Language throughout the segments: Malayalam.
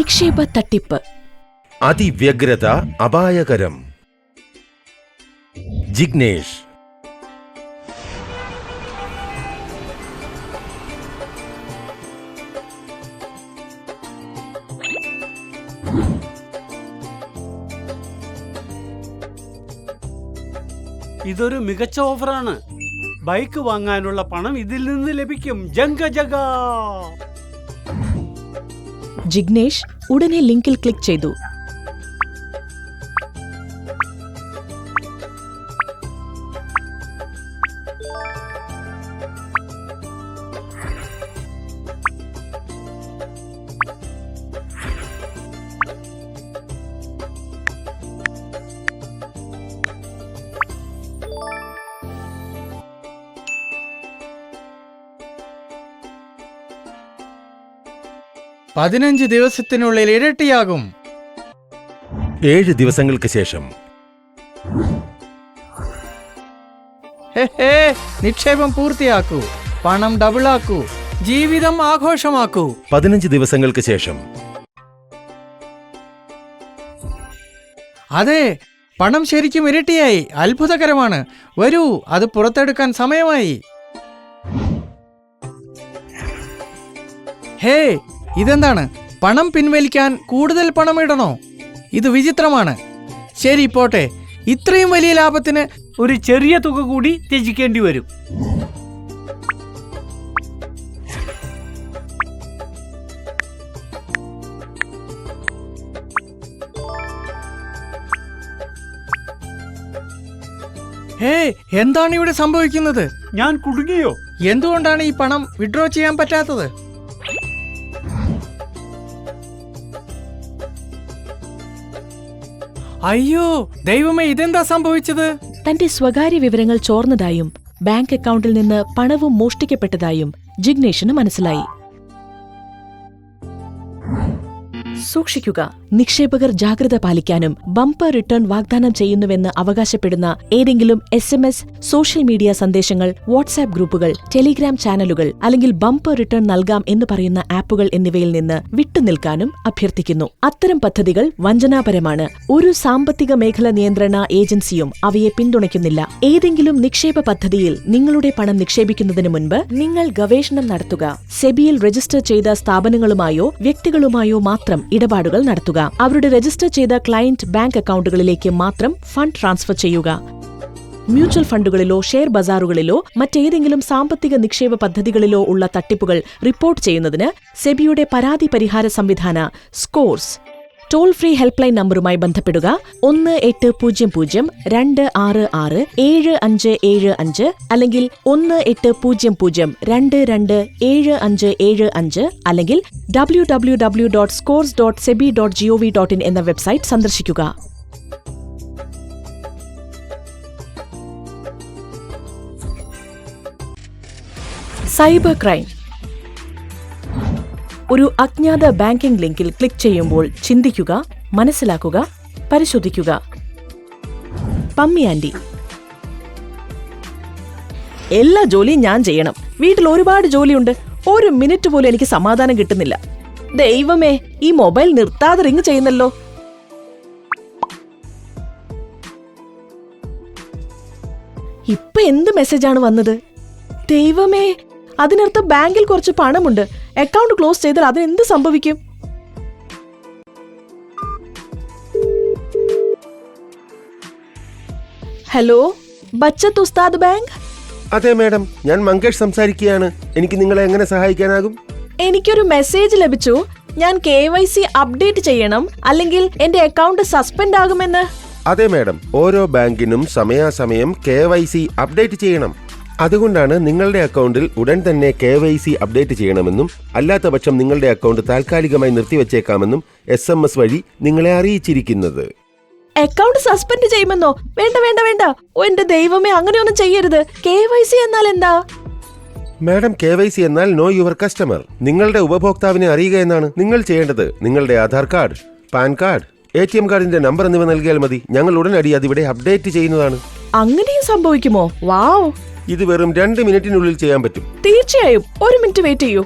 നിക്ഷേപ തട്ടിപ്പ്. അതിവ്യഗ്രത അപായകരം. ജിഗ്നേഷ്. ഇതൊരു മികച്ച ഓഫറാണ്. ബൈക്ക് വാങ്ങാനുള്ള പണം ഇതിൽ നിന്ന് ലഭിക്കും. ജംഗ ജഗ. ജിഗ്നേഷ് ഉടനെ ലിങ്കിൽ ക്ലിക്ക് ചെയ്തു. പതിനഞ്ച് ദിവസത്തിനുള്ളിൽ ഇരട്ടിയാകും. 7 ദിവസങ്ങൾക്ക് ശേഷം. നിക്ഷേപം പൂർത്തിയാക്കൂ, പണം ഡബിളാക്കൂ, ജീവിതം ആഘോഷമാക്കൂ. 15 ദിവസങ്ങൾക്ക് ശേഷം. അതെ, പണം ശരിക്കും ഇരട്ടിയായി. അത്ഭുതകരമാണ്. വരൂ, അത് പുറത്തെടുക്കാൻ സമയമായി. ഹേ, ഇതെന്താണ്? പണം പിൻവലിക്കാൻ കൂടുതൽ പണം ഇടണോ? ഇത് വിചിത്രമാണ്. ശരി, പോട്ടെ. ഇത്രയും വലിയ ലാഭത്തിന് ഒരു ചെറിയ തുക കൂടി ത്യജിക്കേണ്ടി വരും. ഹേ, എന്താണ് ഇവിടെ സംഭവിക്കുന്നത്? ഞാൻ കുടുങ്ങിയോ? എന്തുകൊണ്ടാണ് ഈ പണം വിഡ്രോ ചെയ്യാൻ പറ്റാത്തത്? അയ്യോ ദൈവമേ, ഇതെന്താ സംഭവിച്ചത്? തന്റെ സ്വകാര്യ വിവരങ്ങൾ ചോർന്നതായും ബാങ്ക് അക്കൗണ്ടിൽ നിന്ന് പണവും മോഷ്ടിക്കപ്പെട്ടതായും ജിഗ്നേഷിന് മനസ്സിലായി. സൂക്ഷിക്കുക. നിക്ഷേപകർ ജാഗ്രത പാലിക്കാനും ബമ്പർ റിട്ടേൺ വാഗ്ദാനം ചെയ്യുന്നുവെന്ന് അവകാശപ്പെടുന്ന ഏതെങ്കിലും SMS, സോഷ്യൽ മീഡിയ സന്ദേശങ്ങൾ, വാട്സ്ആപ്പ് ഗ്രൂപ്പുകൾ, ടെലിഗ്രാം ചാനലുകൾ അല്ലെങ്കിൽ ബമ്പർ റിട്ടേൺ നൽകാം എന്ന് പറയുന്ന ആപ്പുകൾ എന്നിവയിൽ നിന്ന് വിട്ടുനിൽക്കാനും അഭ്യർത്ഥിക്കുന്നു. അത്തരം പദ്ധതികൾ വഞ്ചനാപരമാണ്. ഒരു സാമ്പത്തിക മേഖല നിയന്ത്രണ ഏജൻസിയും അവയെ പിന്തുണയ്ക്കുന്നില്ല. ഏതെങ്കിലും നിക്ഷേപ പദ്ധതിയിൽ നിങ്ങളുടെ പണം നിക്ഷേപിക്കുന്നതിന് മുൻപ് നിങ്ങൾ ഗവേഷണം നടത്തുക. സെബിയിൽ രജിസ്റ്റർ ചെയ്ത സ്ഥാപനങ്ങളുമായോ വ്യക്തികളുമായോ മാത്രം ഇടപാടുകൾ നടത്തുക. അവരുടെ രജിസ്റ്റർ ചെയ്ത ക്ലയന്റ് ബാങ്ക് അക്കൗണ്ടുകളിലേക്ക് മാത്രം ഫണ്ട് ട്രാൻസ്ഫർ ചെയ്യുക. മ്യൂച്വൽ ഫണ്ടുകളിലോ ഷെയർ ബസാറുകളിലോ മറ്റേതെങ്കിലും സാമ്പത്തിക നിക്ഷേപ പദ്ധതികളിലോ ഉള്ള തട്ടിപ്പുകൾ റിപ്പോർട്ട് ചെയ്യുന്നതിന് സെബിയുടെ പരാതി പരിഹാര സംവിധാന SCORES toll free help line നമ്പറുമായി ബന്ധപ്പെടുക. 1800-266-7575 അല്ലെങ്കിൽ 1800-227575 അല്ലെങ്കിൽ www.scores.sebi.gov.in എന്ന വെബ്സൈറ്റ് സന്ദർശിക്കുക. Cyber crime. ഒരു അജ്ഞാത ബാങ്കിംഗ് ലിങ്കിൽ ക്ലിക്ക് ചെയ്യുമ്പോൾ ചിന്തിക്കുക, മനസ്സിലാക്കുക, പരിശോധിക്കുക. പമ്മി ആന്റി. എല്ലാ ജോലിയും ഞാൻ ചെയ്യണം. വീട്ടിൽ ഒരുപാട് ജോലിയുണ്ട്. ഒരു മിനിറ്റ് പോലും എനിക്ക് സമാധാനം കിട്ടുന്നില്ല. ദൈവമേ, ഈ മൊബൈൽ നിർത്താതെ റിങ് ചെയ്യുന്നല്ലോ. ഇപ്പൊ എന്ത് മെസ്സേജാണ് വന്നത്? ദൈവമേ, അതിനർത്ഥം ബാങ്കിൽ കുറച്ച് പണമുണ്ട്. അക്കൗണ്ട് ക്ലോസ് ചെയ്താൽ അതിനെന്ത് സംഭവിക്കും? ഹലോ, ബച്ചത്ത് ഉസ്താദ് ബാങ്ക്. അതെ മാഡം, ഞാൻ മങ്കേഷ് സംസാരിക്കുകയാണ്. എനിക്ക് നിങ്ങളെ എങ്ങനെ സഹായിക്കാനാകും? എനിക്കൊരു മെസ്സേജ് ലഭിച്ചു. ഞാൻ KYC അപ്ഡേറ്റ് ചെയ്യണം, അല്ലെങ്കിൽ എന്റെ അക്കൗണ്ട് സസ്പെൻഡ് ആകുമെന്ന്. അതെ മാഡം, ഓരോ ബാങ്കിനും സമയാസമയം KYC അപ്ഡേറ്റ് ചെയ്യണം. അതുകൊണ്ടാണ് നിങ്ങളുടെ അക്കൗണ്ടിൽ ഉടൻ തന്നെ KYC അപ്ഡേറ്റ് ചെയ്യണമെന്നും അല്ലാത്ത പക്ഷം നിങ്ങളുടെ അക്കൗണ്ട് താൽക്കാലികമായി നിർത്തിവെച്ചേക്കാമെന്നും SMS വഴി നിങ്ങളെ അറിയിച്ചിരിക്കുന്നത്. അക്കൗണ്ട് സസ്പെൻഡ് ചെയ്യുമെന്നോ? വേണ്ട വേണ്ട വേണ്ട. ഓ എന്റെ ദൈവമേ, അങ്ങനെയൊന്നും ചെയ്യരുത്. KYC എന്നാൽ എന്താ? മാഡം, KYC എന്നാൽ നോ യുവർ കസ്റ്റമർ. നിങ്ങളുടെ ഉപഭോക്താവിനെ അറിയുക എന്നാണ്. നിങ്ങൾ ചെയ്യേണ്ടത് നിങ്ങളുടെ Aadhaar card, pan card, ATM കാർഡിന്റെ നമ്പർ എന്നിവ നൽകിയാൽ മതി. ഞങ്ങൾ ഉടനടി അതിവിടെ അപ്ഡേറ്റ് ചെയ്യുന്നതാണ്. അങ്ങനെയും സംഭവിക്കുമോ? വാവ്! ഇത് വെറും 2 മിനിറ്റിനുള്ളിൽ ചെയ്യാൻ പറ്റും. തീർച്ചയായും. 1 മിനിറ്റ് വെയിറ്റ് ചെയ്യൂ.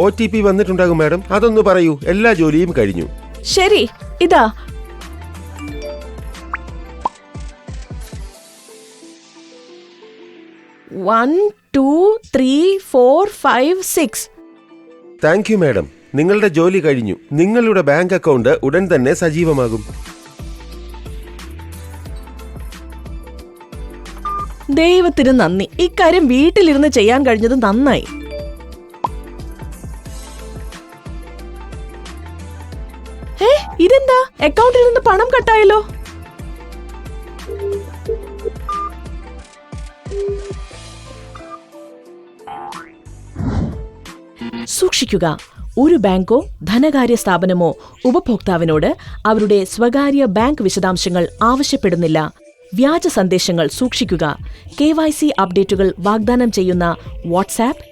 OTP വന്നിട്ടുണ്ടാകും മാഡം. അതൊന്ന് പറയൂ. എല്ലാ ജോലിയും കഴിഞ്ഞു. ശരി, ഇതാ. വൺ 2 3 4 5 6. Thank you madam. നിങ്ങളുടെ ജോലി കഴിഞ്ഞു. നിങ്ങളുടെ ബാങ്ക് അക്കൗണ്ട് ഉടൻ തന്നെ സജീവമാകും. ദൈവത്തിന് നന്ദി. ഇക്കാര്യം വീട്ടിലിരുന്ന് ചെയ്യാൻ കഴിഞ്ഞത് നന്നായി. ഇതെന്താ? അക്കൗണ്ടിൽ നിന്ന് പണം കട്ടായല്ലോ. സൂക്ഷിക്കുക. ഒരു ബാങ്കോ ധനകാര്യ സ്ഥാപനമോ ഉപഭോക്താവിനോട് അവരുടെ സ്വകാര്യ ബാങ്ക് വിശദാംശങ്ങൾ ആവശ്യപ്പെടുന്നില്ല. വ്യാജ സന്ദേശങ്ങൾ സൂക്ഷിക്കുക. KYC അപ്ഡേറ്റുകൾ വാഗ്ദാനം ചെയ്യുന്ന വാട്സാപ്പ്,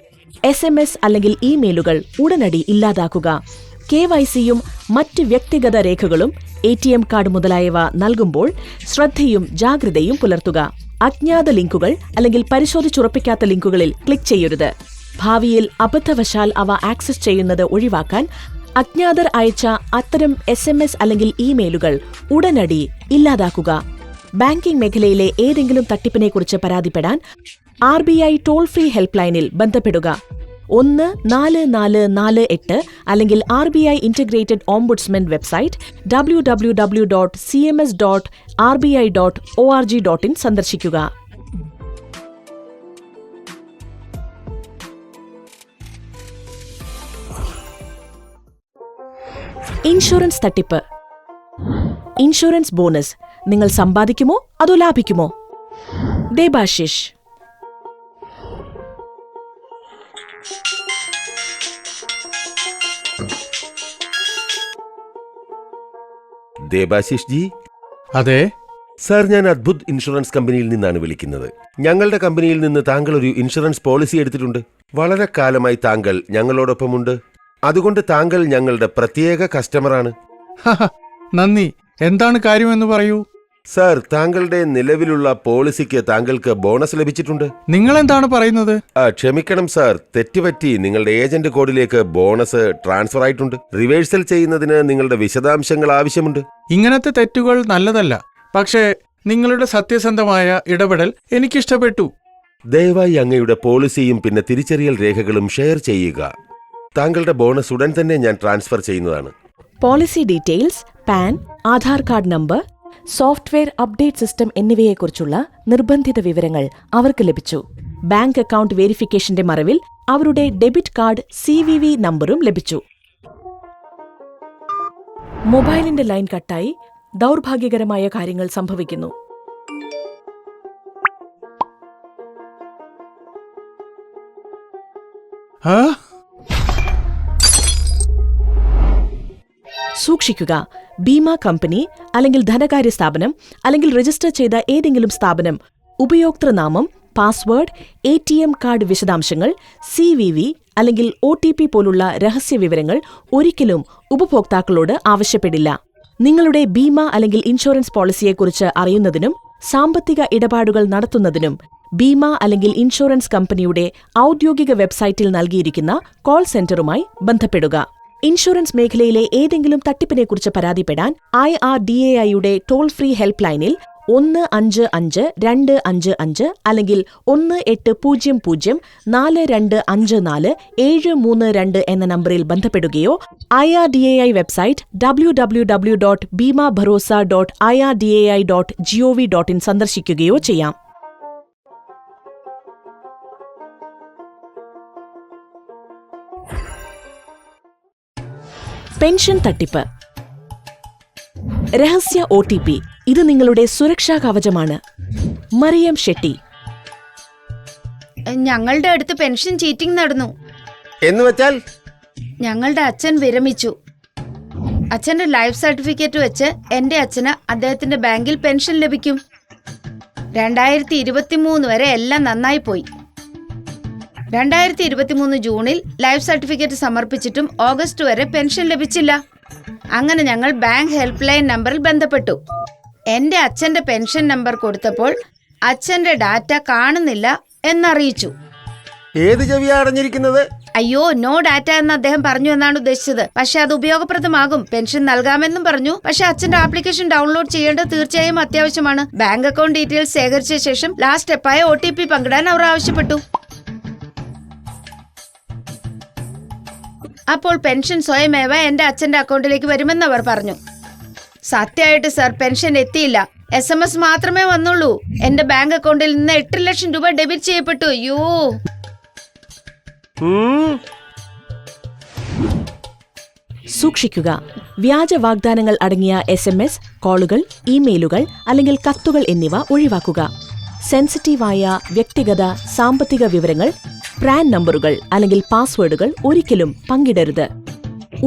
SMS അല്ലെങ്കിൽ ഇമെയിലുകൾ ഉടനടി ഇല്ലാതാക്കുക. KYCയും മറ്റ് വ്യക്തിഗത രേഖകളും ATM കാർഡ് മുതലായവ നൽകുമ്പോൾ ശ്രദ്ധയും ജാഗ്രതയും പുലർത്തുക. അജ്ഞാത ലിങ്കുകൾ അല്ലെങ്കിൽ പരിശോധിച്ചുറപ്പിക്കാത്ത ലിങ്കുകളിൽ ക്ലിക്ക് ചെയ്യരുത്. ഭാവിയിൽ അബദ്ധവശാൽ അവ ആക്സസ് ചെയ്യുന്നത് ഒഴിവാക്കാൻ അജ്ഞാതർ അയച്ച അത്തരം SMS അല്ലെങ്കിൽ ഇമെയിലുകൾ ഉടനടി ഇല്ലാതാക്കുക. ബാങ്കിംഗ് മേഖലയിലെ ഏതെങ്കിലും തട്ടിപ്പിനെക്കുറിച്ച് പരാതിപ്പെടാൻ RBI ടോൾ ഫ്രീ ഹെൽപ്പ് ലൈനിൽ ബന്ധപ്പെടുക. 1448 അല്ലെങ്കിൽ RBI integrated ombudsman website www.cms.rbi.org.in സന്ദർശിക്കുക. ഇൻഷുറൻസ് തട്ടിപ്പ്. ഇൻഷുറൻസ് ബോണസ് നിങ്ങൾ സമ്പാദിക്കുമോ അതോ ലാഭിക്കുമോ? ദേബാശിഷ്. ദേബാശിഷ് ജി. അതെ സാർ, ഞാൻ അദ്ഭുത് ഇൻഷുറൻസ് കമ്പനിയിൽ നിന്നാണ് വിളിക്കുന്നത്. ഞങ്ങളുടെ കമ്പനിയിൽ നിന്ന് താങ്കൾ ഒരു ഇൻഷുറൻസ് പോളിസി എടുത്തിട്ടുണ്ട്. വളരെ കാലമായി താങ്കൾ ഞങ്ങളോടൊപ്പമുണ്ട്. അതുകൊണ്ട് താങ്കൾ ഞങ്ങളുടെ പ്രത്യേക കസ്റ്റമറാണ്. നന്ദി. എന്താണ് കാര്യമെന്ന് പറയൂ. സാർ, താങ്കളുടെ നിലവിലുള്ള പോളിസിക്ക് താങ്കൾക്ക് ബോണസ് ലഭിച്ചിട്ടുണ്ട്. നിങ്ങൾ എന്താണ് പറയുന്നത്? ക്ഷമിക്കണം സാർ, തെറ്റുപറ്റി. നിങ്ങളുടെ ഏജന്റ് കോഡിലേക്ക് ബോണസ് ട്രാൻസ്ഫർ ആയിട്ടുണ്ട്. റിവേഴ്സൽ ചെയ്യുന്നതിന് നിങ്ങളുടെ വിശദാംശങ്ങൾ ആവശ്യമുണ്ട്. ഇങ്ങനത്തെ തെറ്റുകൾ നല്ലതല്ല. പക്ഷേ നിങ്ങളുടെ സത്യസന്ധമായ ഇടപെടൽ എനിക്കിഷ്ടപ്പെട്ടു. ദയവായി അങ്ങയുടെ പോളിസിയും പിന്നെ തിരിച്ചറിയൽ രേഖകളും ഷെയർ ചെയ്യുക. താങ്കളുടെ ബോണസ് ഉടൻ തന്നെ ഞാൻ ട്രാൻസ്ഫർ ചെയ്യുന്നതാണ്. Policy details, pan, Aadhaar card number, software update system എന്നിവയെക്കുറിച്ചുള്ള നിർബന്ധിത വിവരങ്ങൾ അവർക്ക് ലഭിച്ചു. ബാങ്ക് അക്കൗണ്ട് വെരിഫിക്കേഷന്റെ മറവിൽ അവരുടെ ഡെബിറ്റ് കാർഡ് CVV നമ്പറും ലഭിച്ചു. മൊബൈലിന്റെ ലൈൻ കട്ടായി. ദൗർഭാഗ്യകരമായ കാര്യങ്ങൾ സംഭവിക്കുന്നു. സൂക്ഷിക്കുക. ബീമാ കമ്പനി അല്ലെങ്കിൽ ധനകാര്യ സ്ഥാപനം അല്ലെങ്കിൽ രജിസ്റ്റർ ചെയ്ത ഏതെങ്കിലും സ്ഥാപനം ഉപയോക്തൃനാമം, പാസ്വേഡ്, ATM കാർഡ് വിശദാംശങ്ങൾ, CVV അല്ലെങ്കിൽ OTP പോലുള്ള രഹസ്യ വിവരങ്ങൾ ഒരിക്കലും ഉപഭോക്താക്കളോട് ആവശ്യപ്പെടില്ല. നിങ്ങളുടെ ബീമ അല്ലെങ്കിൽ ഇൻഷുറൻസ് പോളിസിയെക്കുറിച്ച് അറിയുന്നതിനും സാമ്പത്തിക ഇടപാടുകൾ നടത്തുന്നതിനും ബീമ അല്ലെങ്കിൽ ഇൻഷുറൻസ് കമ്പനിയുടെ ഔദ്യോഗിക വെബ്സൈറ്റിൽ നൽകിയിരിക്കുന്ന കോൾ സെന്ററുമായി ബന്ധപ്പെടുക. ഇൻഷുറൻസ് മേഖലയിലെ ഏതെങ്കിലും തട്ടിപ്പിനെക്കുറിച്ച് പരാതിപ്പെടാൻ IRDAIയുടെ ടോൾ ഫ്രീ ഹെൽപ്പ് ലൈനിൽ 155-255 അല്ലെങ്കിൽ 1800-4254-732 എന്ന നമ്പറിൽ ബന്ധപ്പെടുകയോ IRDAI വെബ്സൈറ്റ് www.beemabharosa.irdai.gov.in സന്ദർശിക്കുകയോ ചെയ്യാം. പെൻഷൻ തട്ടിപ്പ്. രഹസ്യ OTP. ഇത് നിങ്ങളുടെ സുരക്ഷാ കവചമാണ്. മറിയം ഷെട്ടി. ഞങ്ങളുടെ അടുത്ത് പെൻഷൻ ചീറ്റിംഗ് നടന്നു. എന്നുവെച്ചാൽ ഞങ്ങളുടെ അച്ഛൻ വിരമിച്ചു. അച്ഛന്റെ ലൈഫ് സർട്ടിഫിക്കറ്റ് വെച്ച് എന്റെ അച്ഛന് അദ്ദേഹത്തിന്റെ ബാങ്കിൽ പെൻഷൻ ലഭിക്കും. 2023 വരെ എല്ലാം നന്നായി പോയി. 2023 ജൂണിൽ ലൈഫ് സർട്ടിഫിക്കറ്റ് സമർപ്പിച്ചിട്ടും ഓഗസ്റ്റ് വരെ പെൻഷൻ ലഭിച്ചില്ല. അങ്ങനെ ഞങ്ങൾ ബാങ്ക് ഹെൽപ്പ് ലൈൻ നമ്പറിൽ ബന്ധപ്പെട്ടു. എന്റെ അച്ഛന്റെ പെൻഷൻ നമ്പർ കൊടുത്തപ്പോൾ അച്ഛന്റെ ഡാറ്റ കാണുന്നില്ല എന്നറിയിച്ചു. ഏത് ചെവിയാ അടഞ്ഞിരിക്കുന്നത്? അയ്യോ, നോ ഡാറ്റ എന്ന് അദ്ദേഹം പറഞ്ഞു എന്നാണ് ഉദ്ദേശിച്ചത്. പക്ഷെ അത് ഉപയോഗപ്രദമാകും. പെൻഷൻ നൽകാമെന്നും പറഞ്ഞു. പക്ഷെ അച്ഛന്റെ ആപ്ലിക്കേഷൻ ഡൗൺലോഡ് ചെയ്യേണ്ടത് തീർച്ചയായും അത്യാവശ്യമാണ്. ബാങ്ക് അക്കൗണ്ട് ഡീറ്റെയിൽസ് ശേഖരിച്ച ശേഷം ലാസ്റ്റ് സ്റ്റെപ്പായ OTP പങ്കിടാൻ അവർ ആവശ്യപ്പെട്ടു. അപ്പോൾ പെൻഷൻ സ്വയമേവ എന്റെ അച്ഛന്റെ അക്കൗണ്ടിലേക്ക് വരുമെന്ന് അവർ പറഞ്ഞു. സത്യമായിട്ട് സർ, പെൻഷൻ എത്തിയില്ല. SMS മാത്രമേ വന്നുള്ളൂ. എന്റെ ബാങ്ക് അക്കൗണ്ടിൽ നിന്ന് 8 ലക്ഷം രൂപ ഡെബിറ്റ് ചെയ്യപ്പെട്ടു. അയ്യോ. സൂക്ഷിക്കുക. വ്യാജ വാഗ്ദാനങ്ങൾ അടങ്ങിയ SMS, കോളുകൾ, ഇമെയിലുകൾ അല്ലെങ്കിൽ കത്തുകൾ എന്നിവ ഒഴിവാക്കുക. സെൻസിറ്റീവായ വ്യക്തിഗത സാമ്പത്തിക വിവരങ്ങൾ, പ്രാൻ നമ്പറുകൾ അല്ലെങ്കിൽ പാസ്വേഡുകൾ ഒരിക്കലും പങ്കിടരുത്.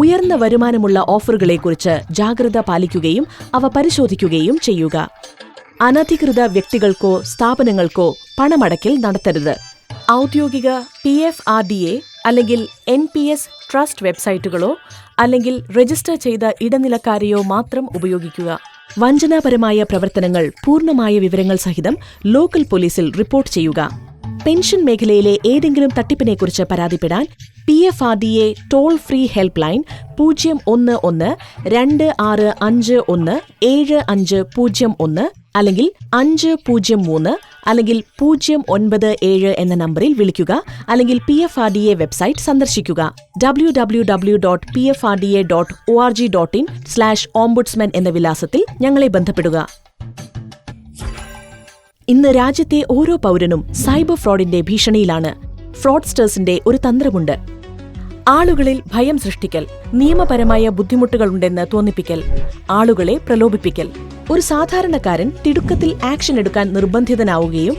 ഉയർന്ന വരുമാനമുള്ള ഓഫറുകളെക്കുറിച്ച് ജാഗ്രത പാലിക്കുകയും അവ പരിശോധിക്കുകയും ചെയ്യുക. അനധികൃത വ്യക്തികൾക്കോ സ്ഥാപനങ്ങൾക്കോ പണമടയ്ക്കൽ നടത്തരുത്. ഔദ്യോഗിക PFRDA അല്ലെങ്കിൽ NPS ട്രസ്റ്റ് വെബ്സൈറ്റുകളോ അല്ലെങ്കിൽ രജിസ്റ്റർ ചെയ്ത ഇടനിലക്കാരെയോ മാത്രം ഉപയോഗിക്കുക. വഞ്ചനാപരമായ പ്രവർത്തനങ്ങൾ പൂർണ്ണമായ വിവരങ്ങൾ സഹിതം ലോക്കൽ പോലീസിൽ റിപ്പോർട്ട് ചെയ്യുക. പെൻഷൻ മേഖലയിലെ ഏതെങ്കിലും തട്ടിപ്പിനെക്കുറിച്ച് പരാതിപ്പെടാൻ PFRDA toll free help line 011-2651-7501 അല്ലെങ്കിൽ 503 അല്ലെങ്കിൽ 097 എന്ന നമ്പറിൽ വിളിക്കുക. അല്ലെങ്കിൽ PFRDA വെബ്സൈറ്റ് സന്ദർശിക്കുക. www.pfrda.org.in/ombudsman എന്ന വിലാസത്തിൽ ഞങ്ങളെ ബന്ധപ്പെടുക. ഇന്ന് രാജ്യത്തെ ഓരോ പൗരനും സൈബർ ഫ്രോഡിന്റെ ഭീഷണിയിലാണ്. ഫ്രോഡ്സ്റ്റേഴ്സിന്റെ ഒരു തന്ത്രമുണ്ട്. ആളുകളിൽ ഭയം സൃഷ്ടിക്കൽ, നിയമപരമായ ബുദ്ധിമുട്ടുകളുണ്ടെന്ന് തോന്നിപ്പിക്കൽ, ആളുകളെ പ്രലോഭിപ്പിക്കൽ. ഒരു സാധാരണക്കാരൻ തിടുക്കത്തിൽ ആക്ഷൻ എടുക്കാൻ നിർബന്ധിതനാവുകയും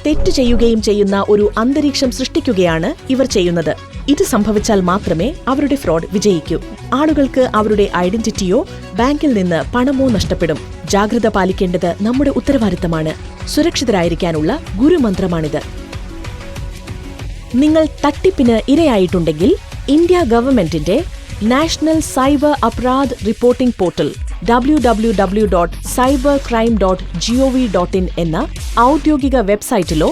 തെറ്റ് ചെയ്യുകയും ചെയ്യുന്ന ഒരു അന്തരീക്ഷം സൃഷ്ടിക്കുകയാണ് ഇവർ ചെയ്യുന്നത്. ഇത് സംഭവിച്ചാൽ മാത്രമേ അവരുടെ ഫ്രോഡ് വിജയിക്കൂ. ആളുകൾക്ക് അവരുടെ ഐഡന്റിറ്റിയോ ബാങ്കിൽ നിന്ന് പണമോ നഷ്ടപ്പെടും. ജാഗ്രത പാലിക്കേണ്ടത് നമ്മുടെ ഉത്തരവാദിത്തമാണ്. സുരക്ഷിതരായിരിക്കാനുള്ള ഗുരുമന്ത്രമാണിത്. നിങ്ങൾ തട്ടിപ്പിന് ഇരയായിട്ടുണ്ടെങ്കിൽ ഇന്ത്യ ഗവൺമെന്റിന്റെ national cyber Aparadh reporting portal www.cybercrime.gov.in എന്ന ഔദ്യോഗിക വെബ്സൈറ്റിലോ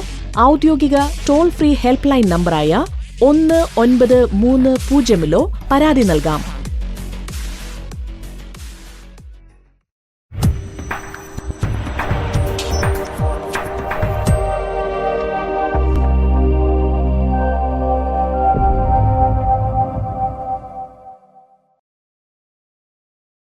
ഔദ്യോഗിക ടോൾ ഫ്രീ ഹെൽപ്പ് ലൈൻ നമ്പറായ 1930 പരാതി നൽകാം.